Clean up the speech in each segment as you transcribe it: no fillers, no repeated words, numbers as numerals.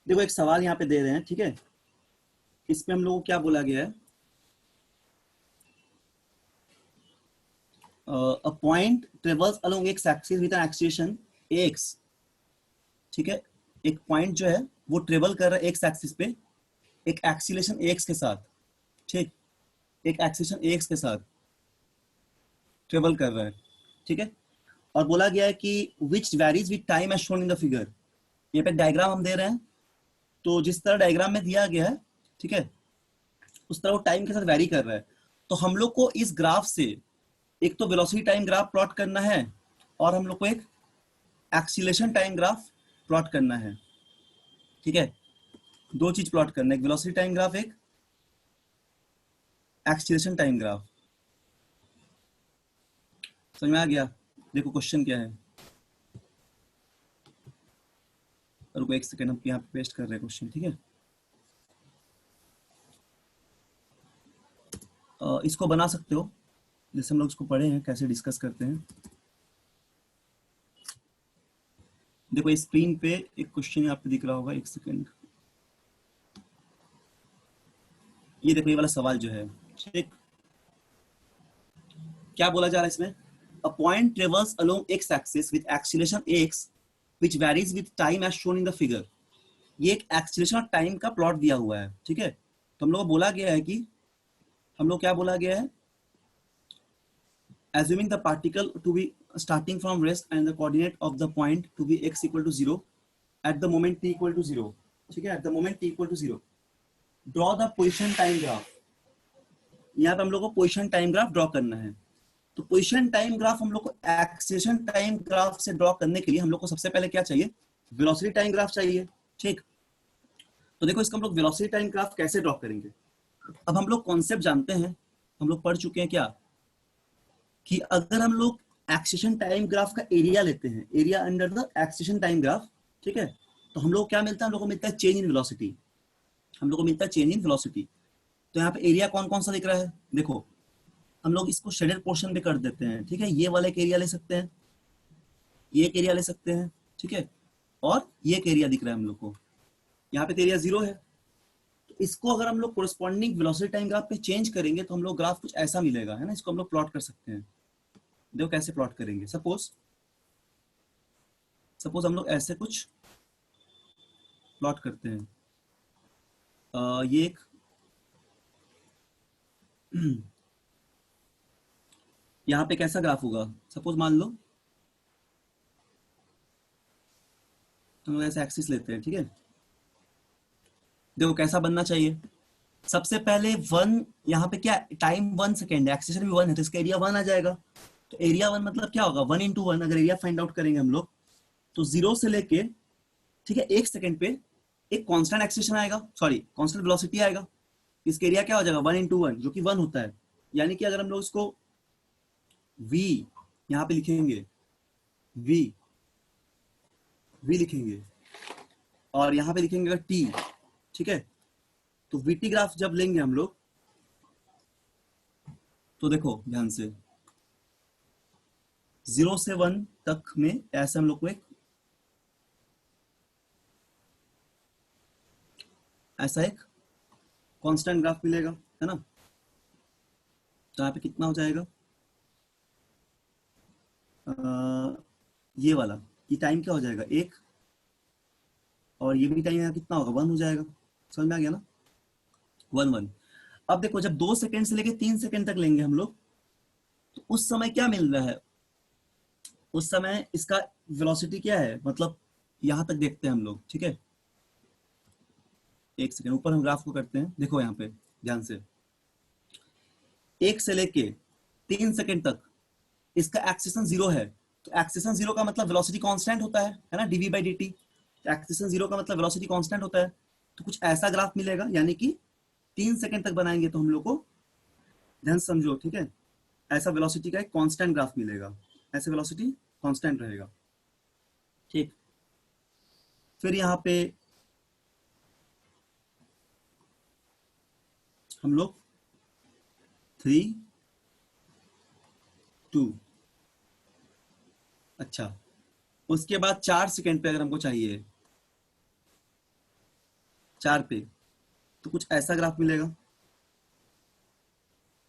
देखो एक सवाल यहाँ पे दे रहे हैं, ठीक है। इसमें हम लोगों को क्या बोला गया है, a point travels along x axis with an acceleration x, ठीक है। एक पॉइंट जो है वो ट्रेवल कर रहा है एक्स एक्सिस पे एक एक्सीलरेशन एक्स के साथ, ठीक। एक एक्सीलरेशन एक्स के साथ ट्रेवल कर रहा है, ठीक है। और बोला गया है कि which varies with time as shown in the figure. ये पे डायग्राम हम दे रहे हैं, तो जिस तरह डायग्राम में दिया गया है, ठीक है, उस तरह वो टाइम के साथ वैरी कर रहा है। तो हम लोग को इस ग्राफ से एक तो वेलोसिटी टाइम ग्राफ प्लॉट करना है और हम लोग को एक एक्सीलरेशन टाइम ग्राफ प्लॉट करना है, ठीक है। दो चीज प्लॉट करना है, एक वेलोसिटी टाइम ग्राफ, एक एक्सीलरेशन टाइम ग्राफ। समझ में आ गया? देखो क्वेश्चन क्या है, रुको एक सेकंड, हम यहाँ पे पेस्ट कर रहे हैं क्वेश्चन, ठीक है। इसको बना सकते हो जैसे हम लोग इसको पढ़े हैं, कैसे डिस्कस करते हैं। देखो स्क्रीन पे एक क्वेश्चन आपको दिख रहा होगा, एक सेकंड। ये देखो ये वाला सवाल जो है, ठीक, क्या बोला जा रहा है इसमें, a point travels along x axis with acceleration x which varies with time as shown in the figure. ये एक एक्सीलरेशन और टाइम का प्लॉट दिया हुआ है, ठीक है। तो हम लोग को बोला गया है कि हम लोग क्या बोला गया है, assuming the particle to be starting from rest and the coordinate of the point to be x equal to 0 at the moment t equal to 0, ठीक है, at the moment t equal to 0 draw the position time graph। यहाँ पे हम लोग को position time graph draw करना है। तो पोजिशन टाइम ग्राफ हम लोग को एक्सीलरेशन टाइम ग्राफ से ड्रॉ करने के लिए हम लोग को सबसे पहले क्या चाहिए, वेलोसिटी टाइम ग्राफ चाहिए, ठीक। तो देखो इसका हम लोग वेलोसिटी टाइम ग्राफ कैसे ड्रॉ करेंगे। अब हम लोग कॉन्सेप्ट जानते हैं, हम लोग पढ़ चुके हैं क्या, कि अगर हम लोग एक्सीलरेशन टाइम ग्राफ का एरिया लेते हैं, area under the acceleration time graph, ठीक है, तो हम लोग क्या मिलता है, हम लोग को मिलता है चेंज इन वेलोसिटी। हम लोग को मिलता है चेंज इन वेलोसिटी। तो यहाँ पे एरिया कौन कौन सा दिख रहा है, देखो हम लोग इसको शेडेड पोर्शन भी कर देते हैं, ठीक है। ये वाला एक एरिया ले सकते हैं, ये एक एरिया ले सकते हैं, ठीक है। और ये एक एरिया दिख रहा है हम लोग को, यहाँ पे एरिया 0 है। तो इसको अगर हम लोग कोरस्पॉन्डिंग वेलोसिटी टाइम ग्राफ पे चेंज करेंगे तो हम लोग ग्राफ कुछ ऐसा मिलेगा, है ना। इसको हम लोग प्लॉट कर सकते हैं। देखो कैसे प्लॉट करेंगे, सपोज हम लोग ऐसे कुछ प्लॉट करते हैं। ये एक यहाँ पे कैसा ग्राफ होगा, सपोज मान लो हम लोग ऐसे एक्सिस लेते हैं, ठीक है। देखो कैसा बनना चाहिए, सबसे पहले 1, यहाँ पे क्या टाइम 1 सेकेंड है, एक्सीलरेशन भी 1 है, तो इसका एरिया 1 आ जाएगा। तो एरिया 1 मतलब क्या होगा, 1 × 1। अगर एरिया फाइंड आउट करेंगे हम लोग तो 0 से लेके, ठीक है, 1 सेकेंड पे एक कांस्टेंट एक्सीलरेशन आएगा, सॉरी कांस्टेंट वेलोसिटी आएगा। इसका एरिया क्या हो जाएगा, 1 × 1, जो कि 1 होता है। यानी कि अगर हम लोग इसको v यहाँ पे लिखेंगे, v लिखेंगे और यहाँ पे लिखेंगे अगर t, ठीक है। तो vt ग्राफ जब लेंगे हम लोग, तो देखो ध्यान से 0 से 1 तक में ऐसे हम लोग को एक ऐसा एक कांस्टेंट ग्राफ मिलेगा, है ना। तो यहाँ पे कितना हो जाएगा, ये वाला, ये टाइम क्या हो जाएगा 1, और ये भी टाइम यहाँ कितना होगा 1 हो जाएगा। समझ में आ गया ना, 1 1। अब देखो जब 2 सेकेंड से लेके 3 सेकेंड तक लेंगे हम लोग, तो उस समय क्या मिल रहा है, उस समय इसका वेलोसिटी क्या है, मतलब यहां तक देखते हैं हम लोग, ठीक है। 1 सेकेंड ऊपर हम ग्राफ को करते हैं, देखो यहाँ पे ध्यान से 1 से लेके 3 सेकेंड तक इसका एक्सीलरेशन 0 है। तो एक्सीलरेशन 0 का मतलब वेलोसिटी कांस्टेंट होता है ना, dv/dt। एक्सीलरेशन 0 का मतलब वेलोसिटी कांस्टेंट होता है। तो कुछ ऐसा ग्राफ मिलेगा, यानी कि 3 सेकेंड तक बनाएंगे तो हम लोग को, ध्यान समझो, ठीक है, ऐसा वेलोसिटी का एक कांस्टेंट ग्राफ मिलेगा, ऐसे वेलोसिटी कांस्टेंट रहेगा, ठीक। फिर यहाँ पे हम लोग 3 2, अच्छा, उसके बाद 4 सेकेंड पे अगर हमको चाहिए, 4 पे, तो कुछ ऐसा ग्राफ मिलेगा।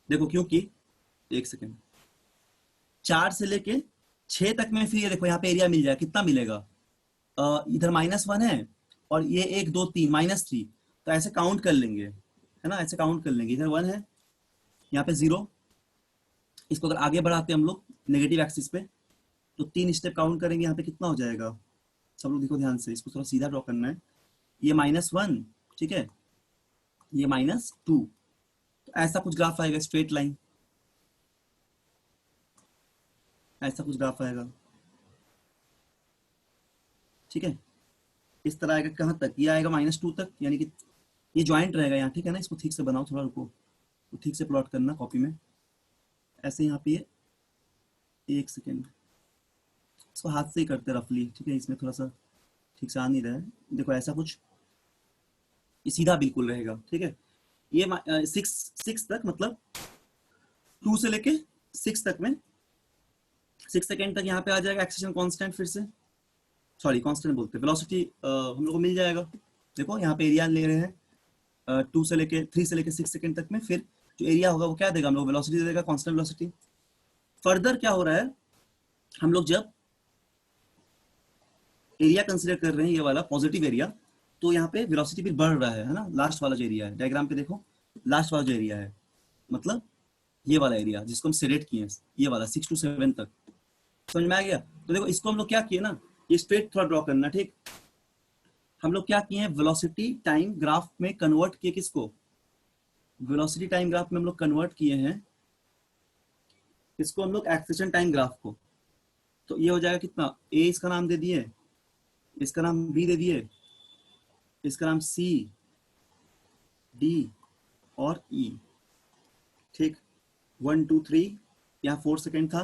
देखो क्योंकि, एक सेकेंड, 4 से लेके 6 तक में, फिर ये देखो यहाँ पे एरिया मिल जाएगा, कितना मिलेगा, इधर -1 है और ये 1 2 3 -3, तो ऐसे काउंट कर लेंगे, है ना, ऐसे काउंट कर लेंगे। इधर 1 है, यहाँ पे 0, इसको अगर आगे बढ़ाते हैं हम लोग नेगेटिव एक्सिस पे, तो 3 स्टेप काउंट करेंगे, यहाँ पे कितना हो जाएगा, सब लोग देखो ध्यान से, इसको थोड़ा सीधा ड्रॉ करना है। ये -1, ठीक है, ये -2, तो ऐसा कुछ ग्राफ आएगा, स्ट्रेट लाइन, ऐसा कुछ ग्राफ आएगा, ठीक है। इस तरह आएगा, कहाँ तक, ये आएगा -2 तक, यानी कि ये ज्वाइंट रहेगा यहाँ, ठीक है ना। इसको ठीक से बनाओ, थोड़ा रुको, तो ठीक से प्लॉट करना कॉपी में, ऐसे यहाँ पे ये, एक सेकेंड, इसको हाथ से ही करते रफली, ठीक है, इसमें थोड़ा सा ठीक से आ नहीं रहा है। देखो ऐसा कुछ, ये सीधा बिल्कुल रहेगा, ठीक है। ये 6 तक, मतलब 2 से लेके 6 तक में, 6 सेकेंड तक यहाँ पे आ जाएगा एक्सेलेरेशन कांस्टेंट, फिर से सॉरी कांस्टेंट बोलते हैं, वेलोसिटी हम लोग को मिल जाएगा। देखो यहाँ पे एरिया ले रहे हैं 2 से लेके 3 से लेके 6 सेकेंड तक में, फिर जो एरिया होगा वो क्या देगा, हम लोग वेलोसिटी दे देगा, कांस्टेंट वेलोसिटी। फर्दर क्या हो रहा है, हम लोग जब एरिया कंसीडर कर रहे हैं, ये वाला पॉजिटिव एरिया, तो यहाँ पे वेलोसिटी भी बढ़ रहा है ना। लास्ट वाला जो एरिया है, डायग्राम पे देखो, लास्ट वाला जो एरिया है, मतलब ये वाला एरिया जिसको हम सेलेक्ट किए, ये वाला 6 to 7 तक, समझ में आ गया। तो देखो इसको हम लोग क्या किए ना, ये स्ट्रेट थोड़ा ड्रॉ करना, ठीक। हम लोग क्या किए हैं, वेलोसिटी टाइम ग्राफ में कन्वर्ट किए, किसको, वेलोसिटी टाइम ग्राफ में हम लोग कन्वर्ट किए हैं, इसको हम लोग एक्सेलेरेशन टाइम ग्राफ को। तो ये हो जाएगा कितना, ए इसका नाम दे दिए, इसका नाम बी दे दिए, इसका नाम सी, डी और ई, ठीक। 1 2 3, यहाँ 4 सेकेंड था,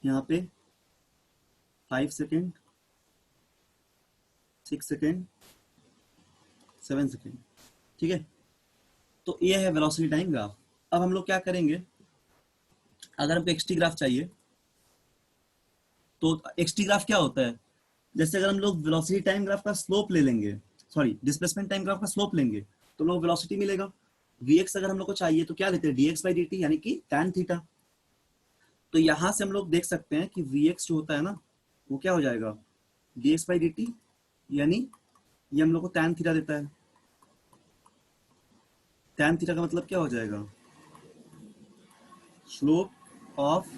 यहाँ पे 5 सेकेंड, 6 सेकेंड, 7 सेकेंड, ठीक है। तो ये है वेलोसिटी टाइम ग्राफ। अब हम लोग क्या करेंगे, अगर हमको एक्सटी ग्राफ चाहिए, तो एक्सटी ग्राफ क्या होता है, जैसे अगर हम लोग वेलोसिटी टाइम ग्राफ का स्लोप ले लेंगे, सॉरी डिस्प्लेसमेंट टाइम ग्राफ का स्लोप लेंगे, तो हम लोग वेलोसिटी मिलेगा। vx अगर हम लोग को चाहिए तो क्या लेते हैं, dx/dt, यानी कि tan थीटा। तो यहां से हम लोग देख सकते हैं कि vx जो होता है ना, वो क्या हो जाएगा, dx/dt, यानी ये हम लोग को tan थीटा देता है। tan थीटा का मतलब क्या हो जाएगा, slope of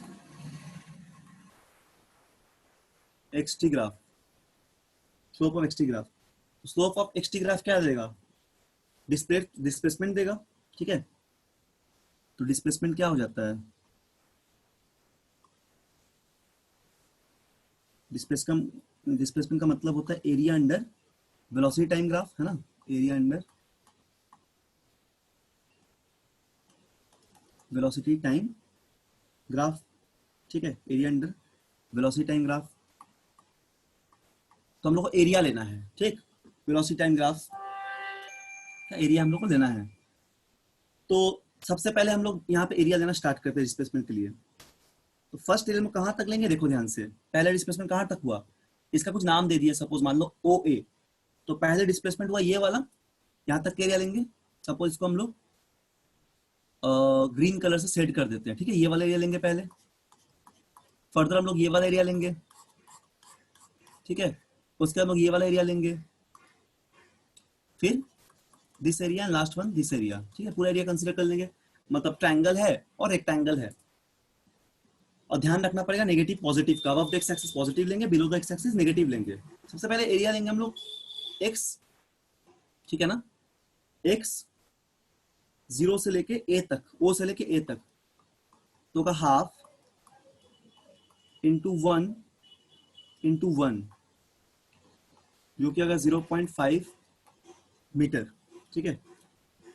x t graph, slope of x t graph. Slope of x t graph क्या देगा, डिस्प्लेसमेंट देगा, ठीक है। तो डिस्प्लेसमेंट क्या हो जाता है, डिस्प्लेसमेंट का मतलब होता है area under velocity time graph, है ना, area under velocity time graph, ठीक है, area under velocity time graph. तो हम लोग को एरिया लेना है, ठीक, वेलोसिटी टाइम ग्राफ का एरिया हम लोग को लेना है। तो सबसे पहले हम लोग यहाँ पे एरिया लेना स्टार्ट करते हैं डिस्प्लेसमेंट के लिए। तो फर्स्ट एरिया में कहाँ तक लेंगे, देखो ध्यान से, पहले डिस्प्लेसमेंट कहाँ तक हुआ, इसका कुछ नाम दे दिया, सपोज मान लो ओ ए। तो पहले डिस्प्लेसमेंट हुआ ये वाला, यहाँ तक एरिया लेंगे, सपोज इसको हम लोग ग्रीन कलर से शेड कर देते हैं, ठीक है, ये वाला एरिया लेंगे पहले। फर्दर हम लोग ये वाला एरिया लेंगे, ठीक है, उसके बाद हम लोग ये वाला एरिया लेंगे, फिर this area and last one this area, ठीक है, पूरा एरिया कंसीडर कर लेंगे। मतलब ट्रायंगल है और रेक्टेंगल है, और ध्यान रखना पड़ेगा नेगेटिव पॉजिटिव का, अब एक्स एक्सिस पॉजिटिव लेंगे, बिलो का एक्स एक्सिस नेगेटिव लेंगे। सबसे पहले एरिया लेंगे हम लोग एक्स, ठीक है ना, एक्स 0 से लेके ए तक, ओ से लेके ए तक, तो का हाफ इंटू 1 इंटू 1, जो कि अगर 0.5 मीटर, ठीक है।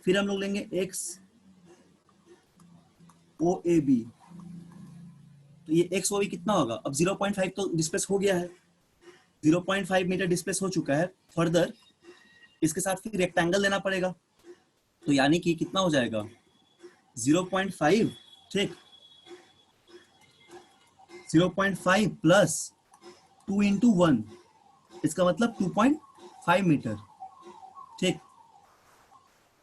फिर हम लोग लेंगे एक्स ओ ए बी, तो ये एक्स ओ बी कितना होगा, अब 0.5 तो डिस्प्लेस हो गया है, 0.5 मीटर डिस्प्लेस हो चुका है। फर्दर इसके साथ फिर रेक्टेंगल लेना पड़ेगा, तो यानी कि कितना हो जाएगा 0.5, ठीक, 0.5 प्लस 2 इंटू 1, इसका मतलब 2.5 मीटर, ठीक,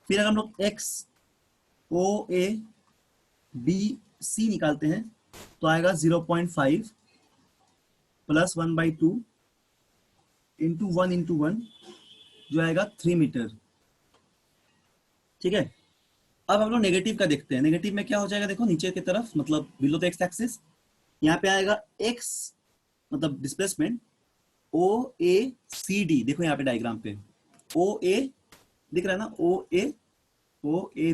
फिर अगर हम लोग x o a b c निकालते हैं तो आएगा 0.5 प्लस 1/2 इंटू 1 जो आएगा 3 मीटर। ठीक है, अब हम लोग नेगेटिव का देखते हैं। नेगेटिव में क्या हो जाएगा, देखो नीचे की तरफ, मतलब बिलो द एक्स एक्सिस, यहाँ पे आएगा x मतलब डिस्प्लेसमेंट ओ ए सी डी। देखो यहाँ पे डायग्राम पे ओ ए दिख रहा है ना, ओ ए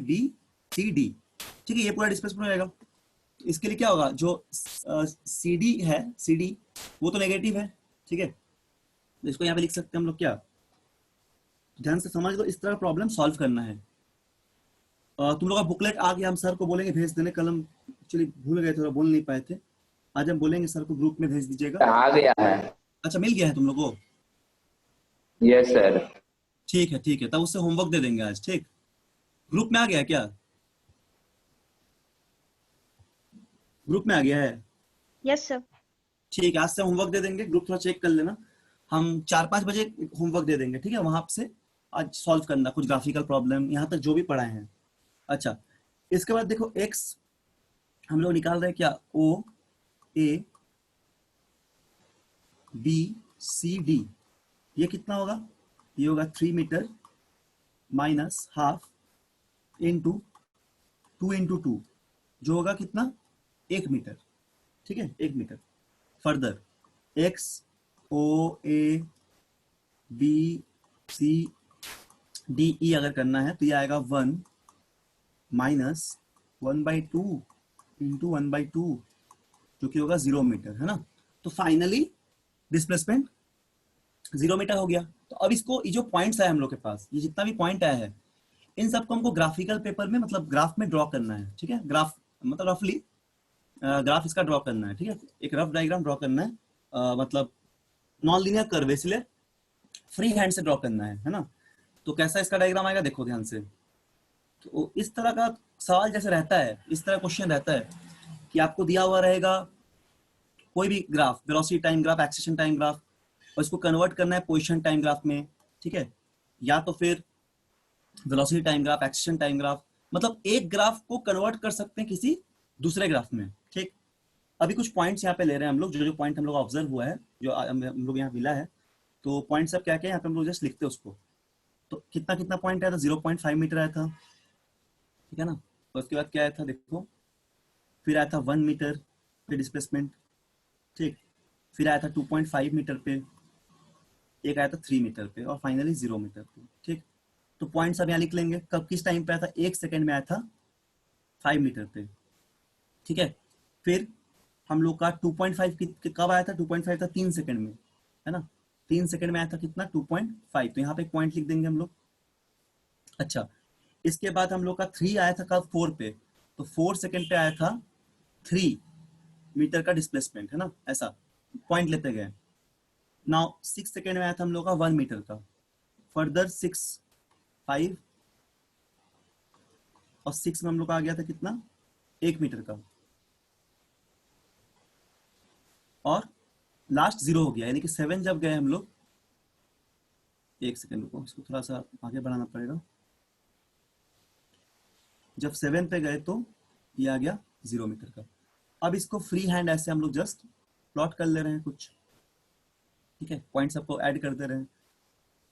बी सी डी। ठीक है, ये पूरा डिस्प्लेसमेंट हो जाएगा। इसके लिए क्या होगा, जो सी डी है, सी डी वो तो नेगेटिव है। ठीक है, तो इसको यहाँ पे लिख सकते हैं हम लोग क्या, ध्यान से समझ लो, इस तरह प्रॉब्लम सॉल्व करना है। तुम लोग का बुकलेट आ गया, हम सर को बोलेंगे भेज देने। कल हम एक्चुअली भूल गए, थोड़ा बोल नहीं पाए थे। आज हम बोलेंगे सर को ग्रुप में भेज दीजिएगा। आ गया है। अच्छा, मिल गया है तुम लोगों को? Yes sir. ठीक है ठीक है, तब उससे होमवर्क दे देंगे आज। ठीक, ग्रुप में आ गया है क्या? ग्रुप में आ गया है? Yes sir. ठीक है, आज से होमवर्क दे देंगे, ग्रुप थोड़ा चेक कर लेना। हम 4-5 बजे होमवर्क दे देंगे। ठीक है, वहां से आज सॉल्व करना कुछ ग्राफिकल प्रॉब्लम, यहाँ तक जो भी पढ़ाए हैं। अच्छा, इसके बाद देखो x हम लोग निकाल रहे हैं क्या, ओ ए बी सी डी। ये कितना होगा, ये होगा 3 मीटर माइनस हाफ इंटू 2 जो होगा कितना, 1 मीटर। ठीक है, 1 metre. Further x O A B C D E अगर करना है तो ये आएगा 1 माइनस 1/2 इंटू 1/2 जो कि होगा 0 मीटर, है ना। तो फाइनली डिस्प्लेसमेंट 0 मीटर हो गया। तो अब इसको, ये जो पॉइंट्स आए हम लोग के पास, ये जितना भी पॉइंट आया है, इन सबको हमको ग्राफिकल पेपर में, मतलब ग्राफ में ड्रॉ करना है। ठीक है, ग्राफ मतलब रफली ग्राफ इसका ड्रॉ करना है। ठीक है, एक रफ डायग्राम ड्रॉ करना है, मतलब नॉन लीनियर कर्व, इसलिए फ्री हैंड से ड्रॉ करना है ना। तो कैसा इसका डायग्राम आएगा, देखो ध्यान से। तो इस तरह का सवाल जैसे रहता है, इस तरह क्वेश्चन रहता है कि आपको दिया हुआ रहेगा कोई भी graph, velocity time graph, acceleration time graph, और इसको कन्वर्ट करना है पोजीशन टाइम ग्राफ में। ठीक है, या तो फिर velocity time graph, acceleration time graph, मतलब एक ग्राफ को कन्वर्ट कर सकते हैं किसी दूसरे ग्राफ में। ठीक, अभी कुछ पॉइंट्स यहाँ पे ले रहे हैं हम लोग, जो जो पॉइंट हम लोग ऑब्जर्व हुआ है, जो हम लोग यहाँ मिला है। तो पॉइंट सब क्या क्या है यहाँ पे हम लोग जस्ट लिखते हैं उसको। तो कितना कितना पॉइंट आया था, 0.5 मीटर आया था। ठीक है ना, और उसके बाद क्या आया था देखो, फिर आया था 1 मीटर पे डिस्प्लेसमेंट। ठीक, फिर आया था 2.5 मीटर पे, एक आया था 3 मीटर पे, और फाइनली 0 मीटर पे। ठीक, तो पॉइंट सब यहाँ लिख लेंगे। कब, किस टाइम पे आया था, 1 सेकेंड में आया था 5 मीटर पे। ठीक है, फिर हम लोग का 2.5 कब आया था, 2.5 था 3 सेकेंड में, है ना। 3 सेकेंड में आया था कितना, 2.5। तो यहाँ पे एक पॉइंट लिख देंगे हम लोग। अच्छा, इसके बाद हम लोग का 3 आया था कब, 4 पे। तो 4 सेकेंड पे आया था 3 मीटर का डिस्प्लेसमेंट, है ना, ऐसा पॉइंट लेते गए। नाउ 6 सेकेंड में आया था हम लोग का 1 मीटर का। फर्दर 6 5 और 6 में हम लोग का आ गया था कितना, 1 मीटर का, और लास्ट 0 हो गया, यानी कि 7 जब गए हम लोग, 1 सेकेंड रुको, इसको थोड़ा सा आगे बढ़ाना पड़ेगा। जब 7 पे गए तो ये आ गया 0 मीटर का। अब इसको फ्री हैंड ऐसे हम लोग जस्ट प्लॉट कर ले रहे हैं कुछ। ठीक है, पॉइंट सबको ऐड कर दे रहे हैं।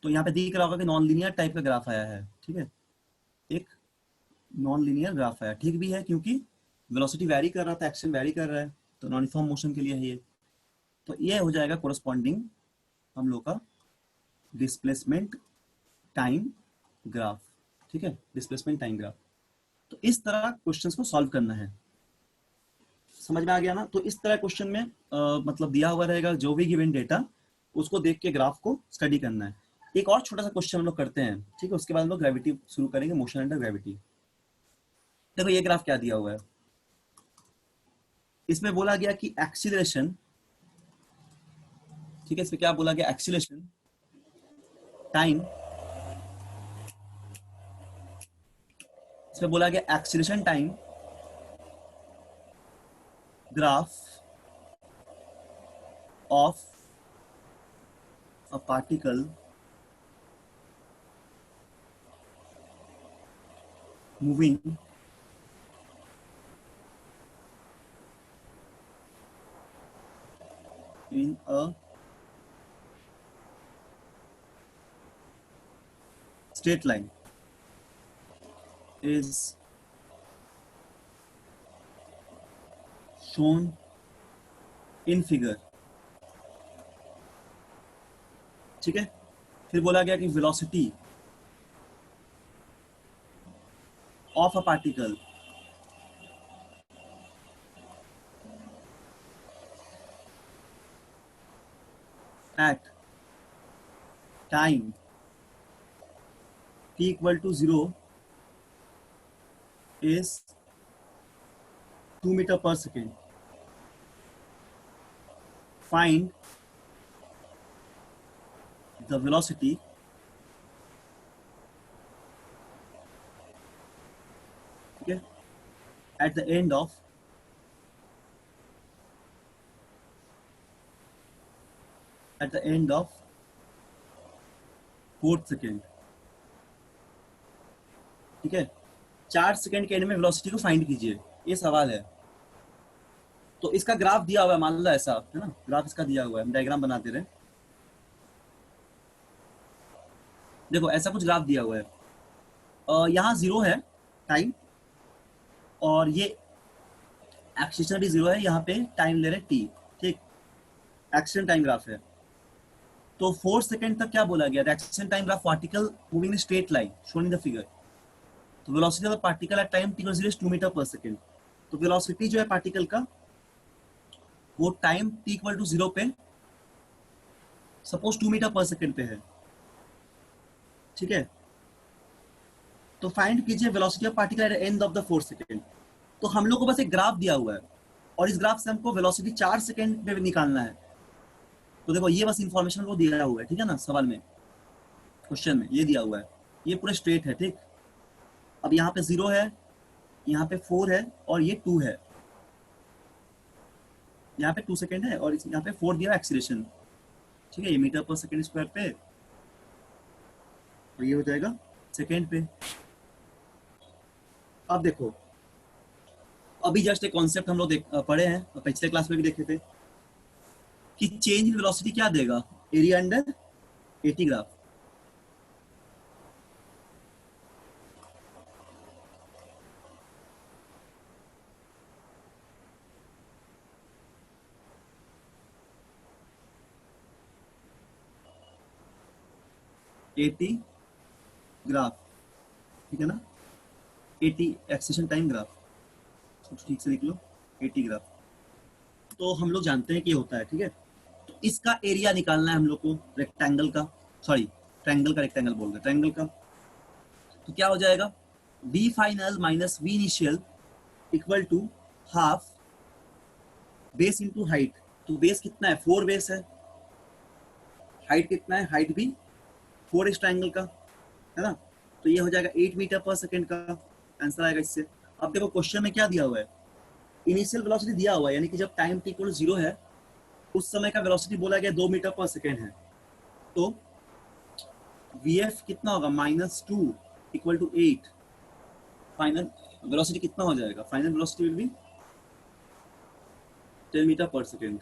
तो यहाँ पे दिख रहा होगा कि नॉन लीनियर टाइप का ग्राफ आया है। ठीक है, एक नॉन लीनियर ग्राफ आया, ठीक भी है, क्योंकि वेलोसिटी वैरी कर रहा था, एक्शन वैरी कर रहा है, तो नॉन यूनिफॉर्म मोशन के लिए है ये। तो ये हो जाएगा कोरस्पॉन्डिंग हम लोग का डिस्प्लेसमेंट टाइम ग्राफ। ठीक है, डिस्प्लेसमेंट टाइम ग्राफ। तो इस तरह क्वेश्चंस को सॉल्व करना है। समझ में आ गया ना। तो इस तरह क्वेश्चन में मतलब दिया हुआ रहेगा जो भी गिवन डेटा, उसको देख के ग्राफ को स्टडी करना है। एक और छोटा सा क्वेश्चन हम लोग करते हैं, ठीक है, उसके बाद हम लोग ग्रेविटी शुरू करेंगे, मोशन अंडर ग्रेविटी। देखो ये ग्राफ क्या दिया हुआ है, इसमें बोला गया कि एक्सीलरेशन, ठीक है, इसमें क्या बोला गया, एक्सीलरेशन टाइम, इसमें बोला गया acceleration time graph of a particle moving in a straight line is shown in figure। ठीक है, फिर बोला गया कि velocity of a particle at time t equal to 0 is 2 meter per second। Find the velocity okay, at the end of fourth second. ठीक है, 4 second के and में वेलोसिटी को फाइंड कीजिए, ये सवाल है। तो इसका ग्राफ दिया हुआ है, मान लो ऐसा है ना, ग्राफ इसका दिया हुआ है, हम डायग्राम बनाते रहे। देखो ऐसा कुछ ग्राफ दिया हुआ है, यहाँ 0 है टाइम, और ये एक्सीलरेशन भी 0 है, यहाँ पे टाइम ले रहे हैं t। ठीक, एक्सीलरेशन टाइम ग्राफ है। तो 4 सेकंड तक क्या बोला गया, acceleration time graph particle moving in straight line shown in the figure. तो velocity of the particle at time t equal 2 metre पर सेकंड। तो वेलोसिटी जो है पार्टिकल का वो टाइम t इक्वल टू 0 पे सपोज 2 मीटर पर सेकंड पे है। ठीक है, तो फाइंड कीजिए velocity of particle at end of the 4 second. तो हम लोग को बस एक ग्राफ दिया हुआ है, और इस ग्राफ से हमको वेलोसिटी 4 सेकंड में निकालना है। तो देखो ये बस इंफॉर्मेशन को दिया हुआ है, ठीक है ना, सवाल में, क्वेश्चन में ये दिया हुआ है, ये पूरा स्ट्रेट है। ठीक, अब यहाँ पे 0 है, यहाँ पे 4 है, और ये 2 है, यहाँ पे 2 सेकंड है, और यहाँ पे 4 दिया एक्सीलरेशन। ठीक है, ये मीटर पर सेकंड स्क्वायर पे, और ये हो जाएगा सेकंड पे। अब देखो, अभी जस्ट एक कॉन्सेप्ट हम लोग पढ़े हैं, पिछले क्लास में भी देखे थे कि चेंज इन वेलोसिटी क्या देगा, area under 80 graph. Eighty graph, ठीक है ना, 80 एक्सेशन टाइम ग्राफ, ठीक से लिख लो, 80 ग्राफ। तो हम लोग जानते हैं कि ये होता है। ठीक है, तो इसका एरिया निकालना है हम लोग को, रेक्टेंगल का, सॉरी ट्रायंगल का, रेक्टेंगल बोल रहे हैं, ट्रायंगल का। तो क्या हो जाएगा, v final minus v initial equal to half base into height. तो बेस कितना है, 4 बेस है, हाइट कितना है, हाइट भी 4 इस ट्रायंगल का, है ना। तो ये हो जाएगा 8 मीटर पर सेकंड का आंसर आएगा इससे। अब देखो क्वेश्चन में क्या दिया हुआ है, इनिशियल वेलोसिटी दिया हुआ है, यानी कि जब टाइम t इक्वल 0 है उस समय का वेलोसिटी बोला गया 2 मीटर पर सेकंड है। तो vf कितना होगा, -2 इक्वल टू 8। फाइनल वेलोसिटी कितना हो जाएगा, final velocity will be 10 metre पर सेकंड।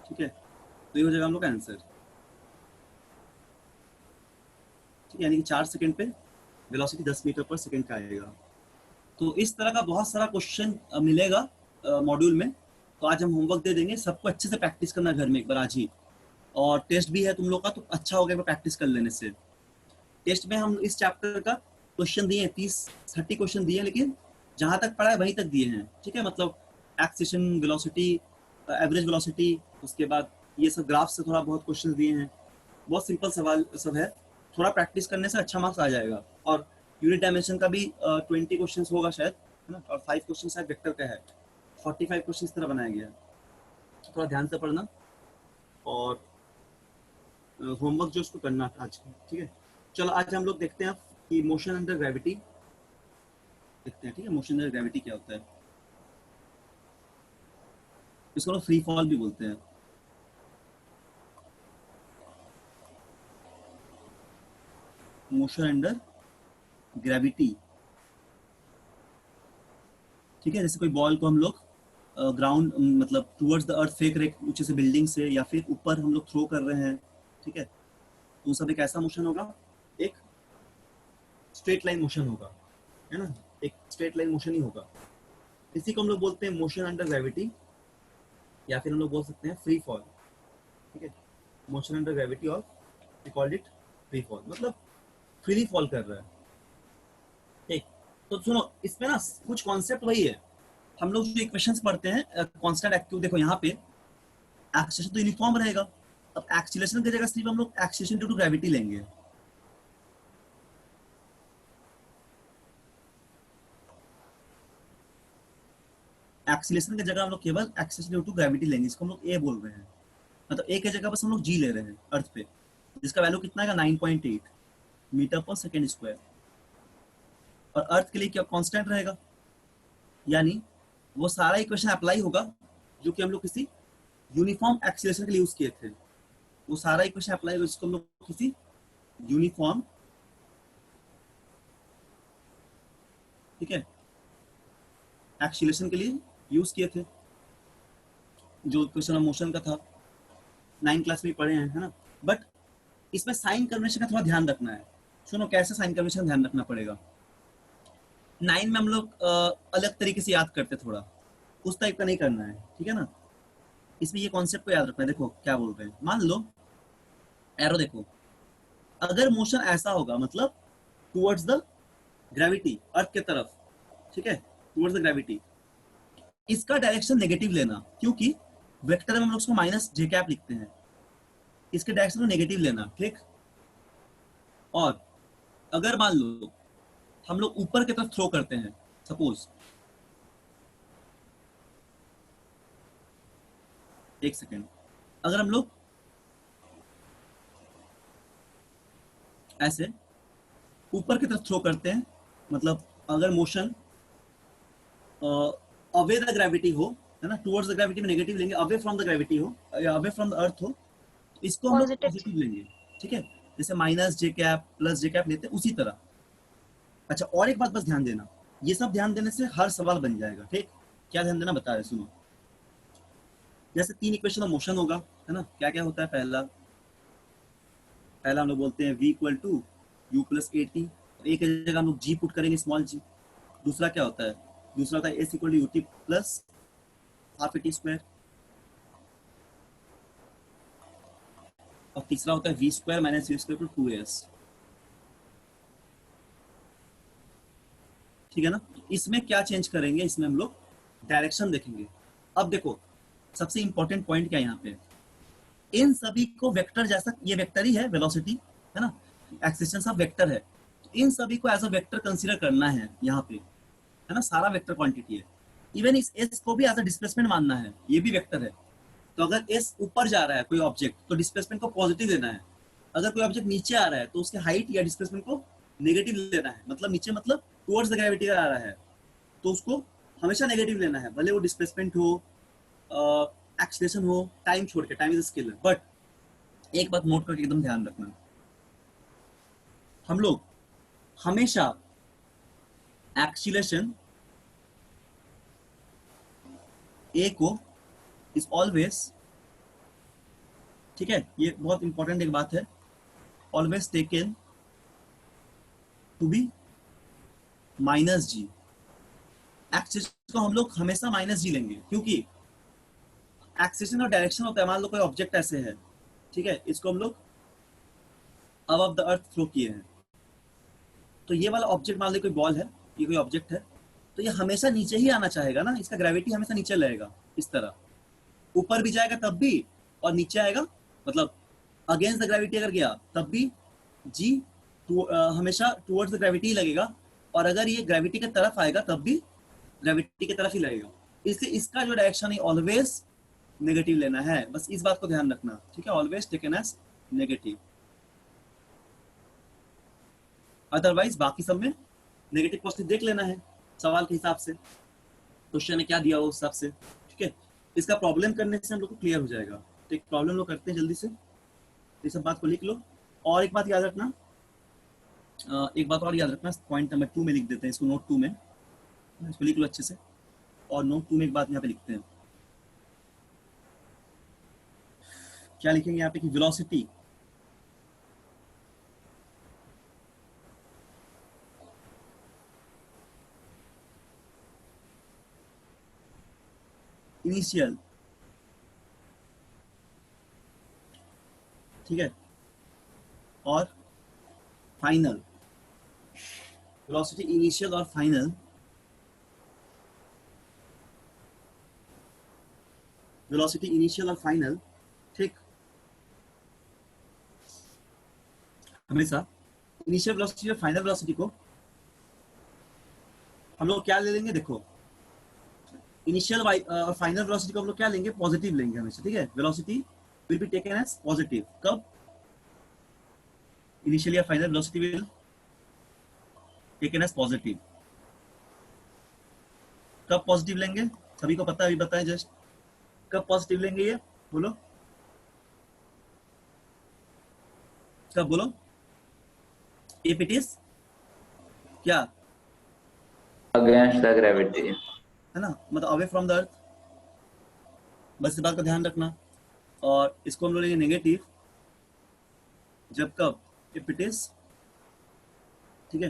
ठीक है, तो ये हो जाएगा हम लोग का आंसर। ठीक है, यानी कि 4 सेकंड पे वेलोसिटी 10 मीटर पर सेकंड का आएगा। तो इस तरह का बहुत सारा क्वेश्चन मिलेगा मॉड्यूल में। तो आज हम होमवर्क दे देंगे, सबको अच्छे से प्रैक्टिस करना घर में एक बार आज ही, और टेस्ट भी है तुम लोग का, तो अच्छा हो गया प्रैक्टिस कर लेने से। टेस्ट में हम इस चैप्टर का क्वेश्चन दिए हैं, 30-30 क्वेश्चन दिए हैं, लेकिन जहां तक पढ़ा है वहीं तक दिए हैं। ठीक है, मतलब एक्सेशन, वेलोसिटी, एवरेज वेलोसिटी, उसके बाद ये सब ग्राफ से थोड़ा बहुत क्वेश्चन दिए हैं। बहुत सिंपल सवाल सब है, थोड़ा प्रैक्टिस करने से अच्छा मार्क्स आ जाएगा। और यूनिट डायमेंशन का भी 20 क्वेश्चन होगा शायद, है ना, और 5 क्वेश्चन शायद वेक्टर का है। 45 क्वेश्चन इस तरह बनाया गया है, थोड़ा ध्यान से पढ़ना, और होमवर्क जो उसको करना था आज। ठीक है, चलो आज हम लोग देखते हैं कि मोशन अंडर ग्रेविटी देखते हैं। ठीक है, मोशन अंडर ग्रेविटी क्या होता है, इसको लोग फ्री फॉल भी बोलते हैं। मोशन अंडर ग्रेविटी ठीक है, जैसे कोई बॉल को हम लोग ग्राउंड मतलब टुवर्ड्स द अर्थ फेंक रहे ऊंचे से बिल्डिंग से, या फिर ऊपर हम लोग थ्रो कर रहे हैं, ठीक है, तो सब एक ऐसा मोशन होगा, एक स्ट्रेट लाइन मोशन होगा, है ना, एक स्ट्रेट लाइन मोशन ही होगा। इसी को हम लोग बोलते हैं मोशन अंडर ग्रेविटी, या फिर हम लोग बोल सकते हैं फ्री फॉल, ठीक है, मोशन अंडर ग्रेविटी, और we called it free fall, मतलब फ्रीली फॉल कर रहा है। ठीक, तो सुनो, इसमें ना कुछ कॉन्सेप्ट वही है, हम लोग जो इक्वेशंस पढ़ते हैं कांस्टेंट एक्टिव, देखो यहाँ पे एक्सीलरेशन तो यूनिफॉर्म रहेगा, अब एक्सीलरेशन की जगह सिर्फ हम लोग एक्सीलरेशन ड्यू टू ग्रेविटी लेंगे। एक्सीलरेशन की जगह हम लोग केवल एक्सीलरेशन ड्यू टू ग्रेविटी लेंगे, इसको हम लोग ए बोल रहे हैं, मतलब ए की जगह बस हम लोग जी ले रहे हैं अर्थ पे, जिसका वैल्यू कितना है 9.8 मीटर पर सेकेंड स्क्वायर, और अर्थ के लिए क्या कांस्टेंट रहेगा, यानी वो सारा इक्वेशन अप्लाई होगा जो कि हम लोग किसी यूनिफॉर्म एक्सीलरेशन के लिए यूज किए थे, वो सारा इक्वेशन अप्लाई होगा जिसको हम लोग किसी यूनिफॉर्म, ठीक है, एक्सीलरेशन के लिए यूज किए थे, जो इक्वेशन ऑफ मोशन का था, 9 क्लास में पढ़े हैं, है ना। बट इसमें साइन कन्वेंशन का थोड़ा ध्यान रखना है, सुनो कैसे साइन कन्वेंशन का ध्यान रखना पड़ेगा। 9 में हम लोग अलग तरीके से याद करते, थोड़ा उस टाइप का नहीं करना है, ठीक है ना। इसमें ये कॉन्सेप्ट को याद रखना है, देखो क्या बोल रहे हैं, मान लो एरो देखो, अगर मोशन ऐसा होगा मतलब टुवर्ड्स द ग्रेविटी, अर्थ के तरफ, ठीक है, टुवर्ड्स द ग्रेविटी, इसका डायरेक्शन नेगेटिव लेना, क्योंकि वेक्टर में हम लोग उसको माइनस जे कैप लिखते हैं, इसके डायरेक्शन को नेगेटिव लेना, ठीक। और अगर मान लो हम लोग ऊपर की तरफ थ्रो करते हैं, सपोज, एक सेकेंड, अगर हम लोग ऐसे ऊपर की तरफ थ्रो करते हैं, मतलब अगर मोशन अवे द ग्रेविटी हो, है ना, टुवर्ड्स द ग्रेविटी में नेगेटिव लेंगे, अवे फ्रॉम द ग्रेविटी हो या अवे फ्रॉम द अर्थ हो, तो इसको हम लोग पॉजिटिव। पॉजिटिव लेंगे, ठीक है, जैसे माइनस जे कैप प्लस जे कैप लेते हैं उसी तरह। अच्छा, और एक बात बस ध्यान देना, ये सब ध्यान देने से हर सवाल बन जाएगा, ठीक। क्या ध्यान देना बता रहे, सुनो, जैसे 3 इक्वेशन ऑफ मोशन होगा, है ना, क्या क्या होता है, पहला हम लोग बोलते हैं v equal to u plus a t, एक जगह हम लोग g पुट करेंगे, स्मॉल g। दूसरा क्या होता है, दूसरा होता है s equal to u t plus half a t square, और तीसरा होता है v square minus u square to 2s, ठीक है ना। इसमें क्या चेंज करेंगे, इसमें हम लोग डायरेक्शन देखेंगे। अब देखो सबसे इंपॉर्टेंट पॉइंट क्या है यहाँ पे, इन सभी को वेक्टर जैसा, ये वेक्टर ही है, वेलोसिटी, है ना, एक्सिस्टेंस सब वेक्टर है, तो इन सभी को एज अ वेक्टर कंसीडर करना है यहाँ पे, है ना, सारा वेक्टर क्वांटिटी है। इवन इस एस को भी एज अ डिस्प्लेसमेंट मानना है, ये भी वेक्टर है, तो अगर एस ऊपर जा रहा है कोई ऑब्जेक्ट तो डिस्प्लेसमेंट को पॉजिटिव लेना है, अगर कोई ऑब्जेक्ट नीचे आ रहा है तो उसके हाइट या डिस्प्लेसमेंट को नेगेटिव लेना है, मतलब नीचे मतलब टुवर्ड्स द ग्रेविटी आ रहा है तो उसको हमेशा नेगेटिव लेना है, भले वो डिस्प्लेसमेंट हो, एक्सीलरेशन हो, टाइम छोड़ के, टाइम इज स्केलर। बट एक बात नोट करके एकदम ध्यान रखना, हम लोग हमेशा एक्सीलरेशन ए को इज ऑलवेज, ठीक है, ये बहुत इंपॉर्टेंट एक बात है, always taken to be minus g. Acceleration को हम लोग हमेशा माइनस जी लेंगे, क्योंकि एक्सीलरेशन और डायरेक्शन होता है, मान लो कोई ऑब्जेक्ट ऐसे है, ठीक है, इसको हम लोग अबव द अर्थ थ्रो किए हैं, तो ये वाला ऑब्जेक्ट मान लो कोई बॉल है, ये कोई ऑब्जेक्ट है, तो ये हमेशा नीचे ही आना चाहेगा ना, इसका ग्रेविटी हमेशा नीचे रहेगा, इस तरह ऊपर भी जाएगा तब भी, और नीचे आएगा मतलब अगेंस्ट द ग्रेविटी अगर गया तब भी जी हमेशा टुवर्ड्स द ग्रेविटी ही लगेगा, और अगर ये ग्रेविटी की तरफ आएगा तब भी ग्रेविटी की तरफ ही लगेगा, इसलिए इसका जो डायरेक्शन है ऑलवेज नेगेटिव लेना है, बस इस बात को ध्यान रखना, ठीक है, always taken as negative, otherwise बाकी सब में नेगेटिव पॉजिटिव देख लेना है सवाल के हिसाब से, क्वेश्चन में क्या दिया हो उस हिसाब से, ठीक है। इसका प्रॉब्लम करने से हम लोग को क्लियर हो जाएगा, तो एक प्रॉब्लम लोग करते हैं जल्दी से, ये सब बात को लिख लो। और एक बात याद रखना, एक बात और याद रखना, पॉइंट नंबर 2 में लिख देते हैं इसको, नोट 2 में इसको लिख लो अच्छे से। और नोट 2 में एक बात यहाँ पे लिखते हैं, क्या लिखेंगे यहाँ पे कि वेलोसिटी इनिशियल, ठीक है, और फाइनल, वेलोसिटी इनिशियल और फाइनल, वेलोसिटी इनिशियल और फाइनल, ठीक, हमेशा इनिशियल वेलोसिटी और फाइनल वेलोसिटी को हम लोग क्या ले लेंगे, देखो इनिशियल और फाइनल वेलोसिटी को हम लोग क्या लेंगे, पॉजिटिव लेंगे हमेशा, ठीक है, velocity will be taken as positive, कब, इनिशियल या final velocity will taken as positive, कब पॉजिटिव लेंगे, सभी को पता है, अभी बताएं जस्ट, कब पॉजिटिव लेंगे ये बोलो, कब बोलो, इफ इट इज क्या, अगेंस्ट द ग्रेविटी, है ना, मतलब अवे फ्रॉम द अर्थ, बस इस बात का ध्यान रखना। और इसको हम लोग लेंगे नेगेटिव जब, कब, इफ इट इज, ठीक है,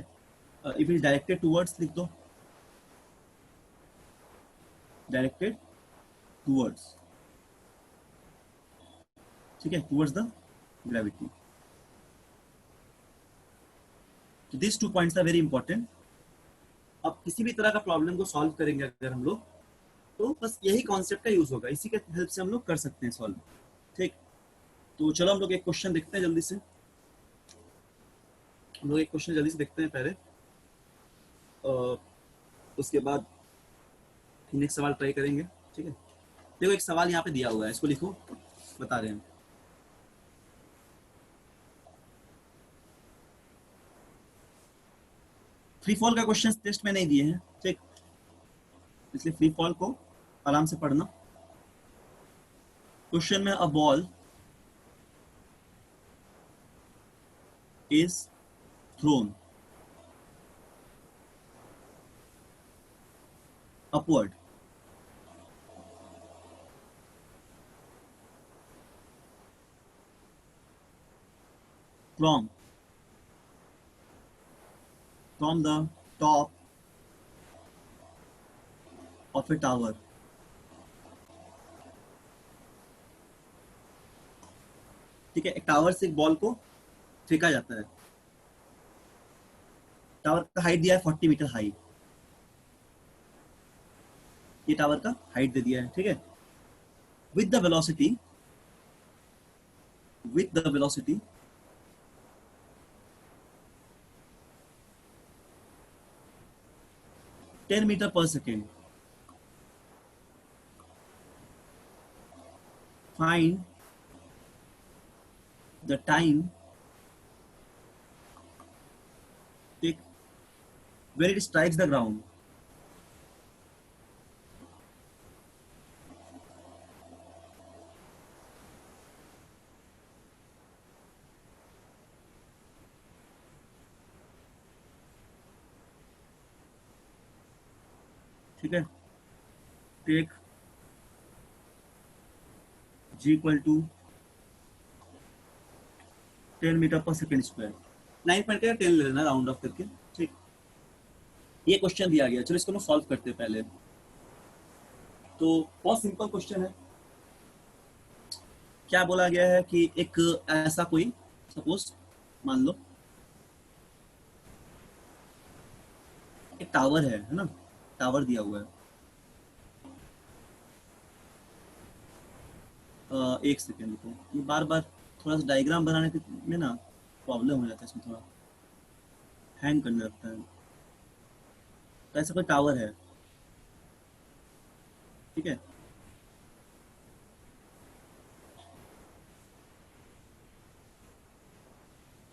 इफ इज डायरेक्टेड टूवर्ड्स, लिख दो डायरेक्टेड टूवर्ड्स, ठीक है, टूवर्ड्स द ग्रेविटी। तो this 2 points are very important. अब किसी भी तरह का प्रॉब्लम को सॉल्व करेंगे अगर हम लोग, तो बस यही कॉन्सेप्ट का यूज होगा, इसी के हेल्प से हम लोग कर सकते हैं सॉल्व, ठीक। तो चलो हम लोग एक क्वेश्चन देखते हैं जल्दी से, हम लोग एक क्वेश्चन जल्दी से देखते हैं पहले, उसके बाद नेक्स्ट सवाल ट्राई करेंगे, ठीक है। देखो एक सवाल यहाँ पे दिया हुआ है, इसको लिखो, बता रहे हैं। फ्री फॉल का क्वेश्चन टेस्ट में नहीं दिए हैं, ठीक, इसलिए फ्री फॉल को आराम से पढ़ना। क्वेश्चन में a ball is throne upward from the top of a tower, ठीक है, एक टावर से एक बॉल को फेंका जाता है, टावर का हाइट दिया है 40 मीटर हाई, ये टावर का हाइट दे दिया है, ठीक है, with the velocity 10 metre per second, find the time take when it strikes the ground, ठीक है, take g equal to 10 metre per second square, 9 point का 10 ले लेना राउंड ऑफ करके, ठीक। ये क्वेश्चन दिया गया, चलो इसको हम सॉल्व करते हैं पहले। तो बहुत सिंपल क्वेश्चन है, क्या बोला गया है कि एक ऐसा कोई, सपोज मान लो एक टावर है ना, टावर दिया हुआ है, एक सेकेंड को, ये बार बार थोड़ा सा डायग्राम बनाने में ना प्रॉब्लम हो जाता है, इसमें थोड़ा हैंग करने लगता है। तो ऐसा कोई टावर है, ठीक है,